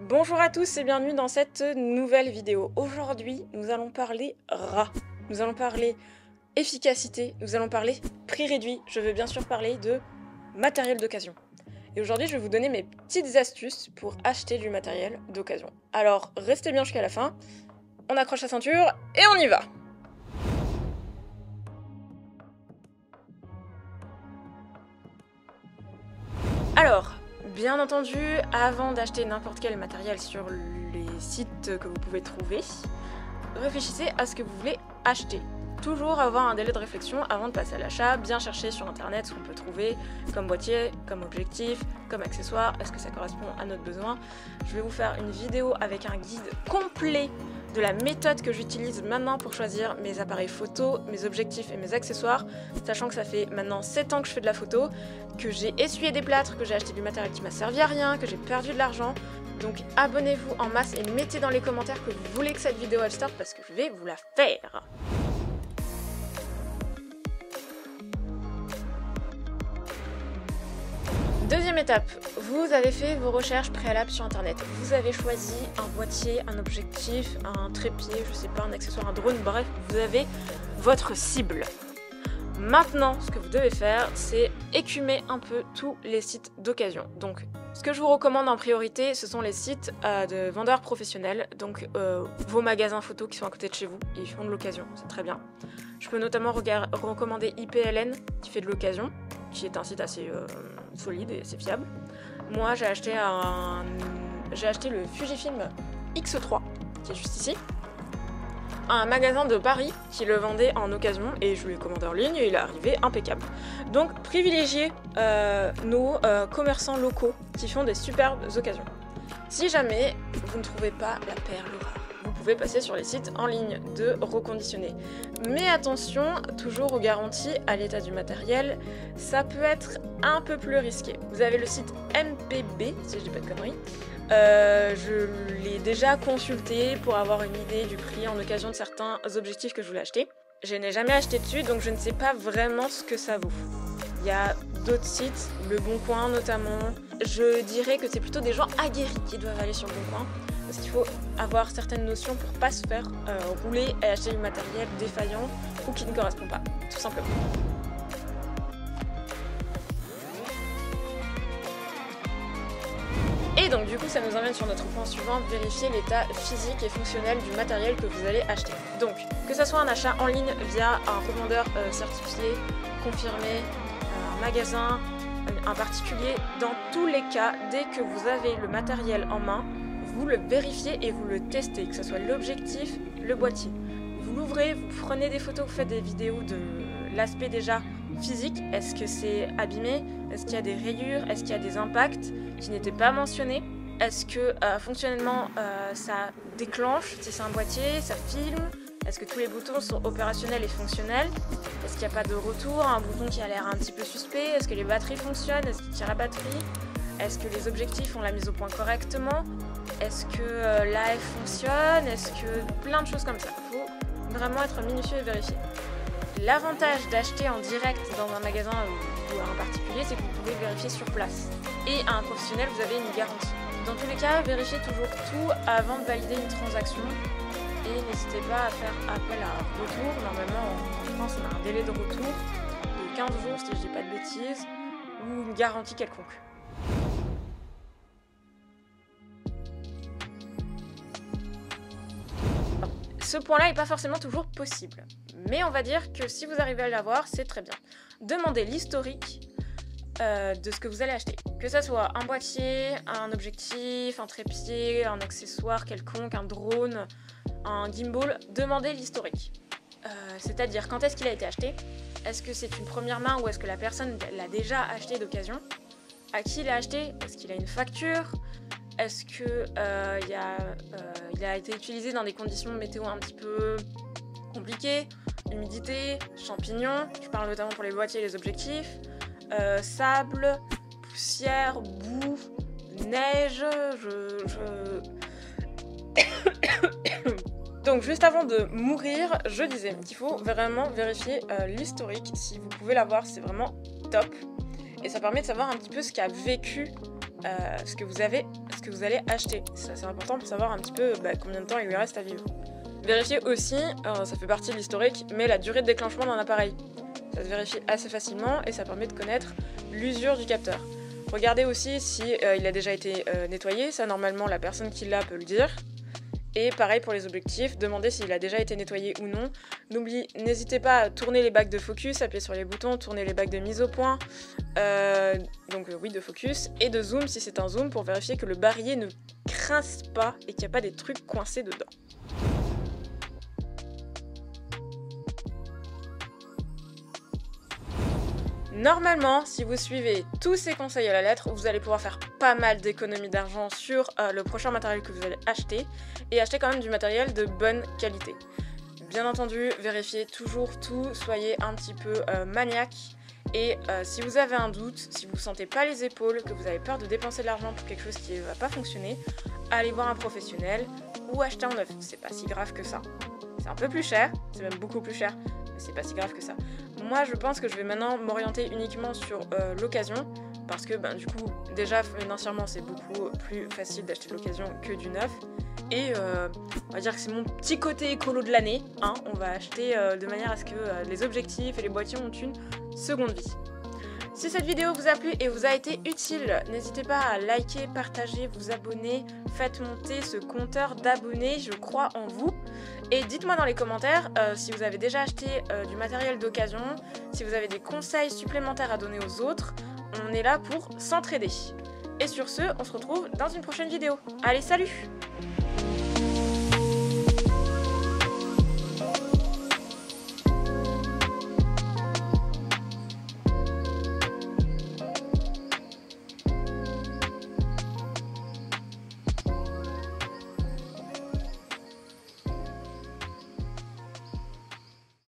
Bonjour à tous et bienvenue dans cette nouvelle vidéo. Aujourd'hui, nous allons parler rat, nous allons parler efficacité, nous allons parler prix réduit. Je veux bien sûr parler de matériel d'occasion. Et aujourd'hui, je vais vous donner mes petites astuces pour acheter du matériel d'occasion. Alors, restez bien jusqu'à la fin, on accroche la ceinture et on y va! Alors, bien entendu, avant d'acheter n'importe quel matériel sur les sites que vous pouvez trouver, réfléchissez à ce que vous voulez acheter. Toujours avoir un délai de réflexion avant de passer à l'achat, bien chercher sur internet ce qu'on peut trouver comme boîtier, comme objectif, comme accessoire, est-ce que ça correspond à notre besoin. Je vais vous faire une vidéo avec un guide complet de la méthode que j'utilise maintenant pour choisir mes appareils photo, mes objectifs et mes accessoires, sachant que ça fait maintenant 7 ans que je fais de la photo, que j'ai essuyé des plâtres, que j'ai acheté du matériel qui m'a servi à rien, que j'ai perdu de l'argent. Donc abonnez-vous en masse et mettez dans les commentaires que vous voulez que cette vidéo elle sorte parce que je vais vous la faire. Deuxième étape, vous avez fait vos recherches préalables sur internet. Vous avez choisi un boîtier, un objectif, un trépied, je sais pas, un accessoire, un drone, bref, vous avez votre cible. Maintenant, ce que vous devez faire, c'est écumer un peu tous les sites d'occasion. Donc, ce que je vous recommande en priorité, ce sont les sites de vendeurs professionnels, donc vos magasins photos qui sont à côté de chez vous, ils font de l'occasion, c'est très bien. Je peux notamment recommander IPLN qui fait de l'occasion, qui est un site assez solide et assez fiable. Moi, j'ai acheté le Fujifilm X3, qui est juste ici, un magasin de Paris qui le vendait en occasion et je lui ai commandé en ligne et il est arrivé impeccable. Donc privilégiez nos commerçants locaux qui font des superbes occasions. Si jamais vous ne trouvez pas la perle rare, vous pouvez passer sur les sites en ligne de reconditionnés. Mais attention, toujours aux garanties à l'état du matériel, ça peut être un peu plus risqué. Vous avez le site MPB, si je dis pas de conneries. Je l'ai déjà consulté pour avoir une idée du prix en occasion de certains objectifs que je voulais acheter. Je n'ai jamais acheté dessus, donc je ne sais pas vraiment ce que ça vaut. Il y a d'autres sites, Le Bon Coin notamment. Je dirais que c'est plutôt des gens aguerris qui doivent aller sur Le Bon Coin, parce qu'il faut avoir certaines notions pour pas se faire rouler et acheter du matériel défaillant ou qui ne correspond pas, tout simplement. Et donc du coup ça nous emmène sur notre point suivant, vérifier l'état physique et fonctionnel du matériel que vous allez acheter. Donc que ce soit un achat en ligne via un revendeur certifié, confirmé, un magasin, un particulier, dans tous les cas, dès que vous avez le matériel en main, vous le vérifiez et vous le testez, que ce soit l'objectif, le boîtier. Vous l'ouvrez, vous prenez des photos, vous faites des vidéos de l'aspect déjà physique. Est-ce que c'est abîmé? Est-ce qu'il y a des rayures? Est-ce qu'il y a des impacts qui n'étaient pas mentionnés? Est-ce que fonctionnellement ça déclenche? Si c'est un boîtier, ça filme? Est-ce que tous les boutons sont opérationnels et fonctionnels? Est-ce qu'il n'y a pas de retour? Un bouton qui a l'air un petit peu suspect? Est-ce que les batteries fonctionnent? Est-ce qu'il tire la batterie? Est-ce que les objectifs ont la mise au point correctement? Est-ce que l'AF fonctionne? Est-ce que plein de choses comme ça? Il faut vraiment être minutieux et vérifier. L'avantage d'acheter en direct dans un magasin ou à un particulier, c'est que vous pouvez vérifier sur place. Et à un professionnel, vous avez une garantie. Dans tous les cas, vérifiez toujours tout avant de valider une transaction. Et n'hésitez pas à faire appel à un retour. Normalement, en France, on a un délai de retour de 15 jours, si je dis pas de bêtises, ou une garantie quelconque. Ce point-là n'est pas forcément toujours possible, mais on va dire que si vous arrivez à l'avoir, c'est très bien. Demandez l'historique de ce que vous allez acheter. Que ça soit un boîtier, un objectif, un trépied, un accessoire quelconque, un drone, un gimbal, demandez l'historique. C'est-à-dire quand est-ce qu'il a été acheté, est-ce que c'est une première main ou est-ce que la personne l'a déjà acheté d'occasion, à qui il l'a acheté, est-ce qu'il a une facture, est-ce que il a été utilisé dans des conditions météo un petit peu compliquées, humidité, champignons, je parle notamment pour les boîtiers et les objectifs, sable, poussière, boue, neige, Donc juste avant de mourir, je disais qu'il faut vraiment vérifier l'historique. Si vous pouvez l'avoir, c'est vraiment top. Et ça permet de savoir un petit peu ce qu'a vécu ce que vous allez acheter. C'est important pour savoir un petit peu combien de temps il lui reste à vivre. Vérifiez aussi, ça fait partie de l'historique, mais la durée de déclenchement d'un appareil. Ça se vérifie assez facilement et ça permet de connaître l'usure du capteur. Regardez aussi si il a déjà été nettoyé, ça normalement la personne qui l'a peut le dire. Et pareil pour les objectifs, demandez s'il a déjà été nettoyé ou non. N'hésitez pas à tourner les bacs de focus, appuyer sur les boutons, tourner les bacs de mise au point, oui de focus, et de zoom si c'est un zoom pour vérifier que le barillet ne grince pas et qu'il n'y a pas des trucs coincés dedans. Normalement, si vous suivez tous ces conseils à la lettre, vous allez pouvoir faire pas mal d'économies d'argent sur le prochain matériel que vous allez acheter et acheter quand même du matériel de bonne qualité. Bien entendu, vérifiez toujours tout, soyez un petit peu maniaque et si vous avez un doute, si vous ne sentez pas les épaules, que vous avez peur de dépenser de l'argent pour quelque chose qui ne va pas fonctionner, allez voir un professionnel ou acheter en neuf. C'est pas si grave que ça. C'est un peu plus cher, c'est même beaucoup plus cher, mais c'est pas si grave que ça. Moi je pense que je vais maintenant m'orienter uniquement sur l'occasion parce que du coup déjà financièrement c'est beaucoup plus facile d'acheter de l'occasion que du neuf et on va dire que c'est mon petit côté écolo de l'année, hein. On va acheter de manière à ce que les objectifs et les boîtiers ont une seconde vie. Si cette vidéo vous a plu et vous a été utile, n'hésitez pas à liker, partager, vous abonner, faites monter ce compteur d'abonnés, je crois en vous. Et dites-moi dans les commentaires si vous avez déjà acheté du matériel d'occasion, si vous avez des conseils supplémentaires à donner aux autres, on est là pour s'entraider. Et sur ce, on se retrouve dans une prochaine vidéo. Allez, salut!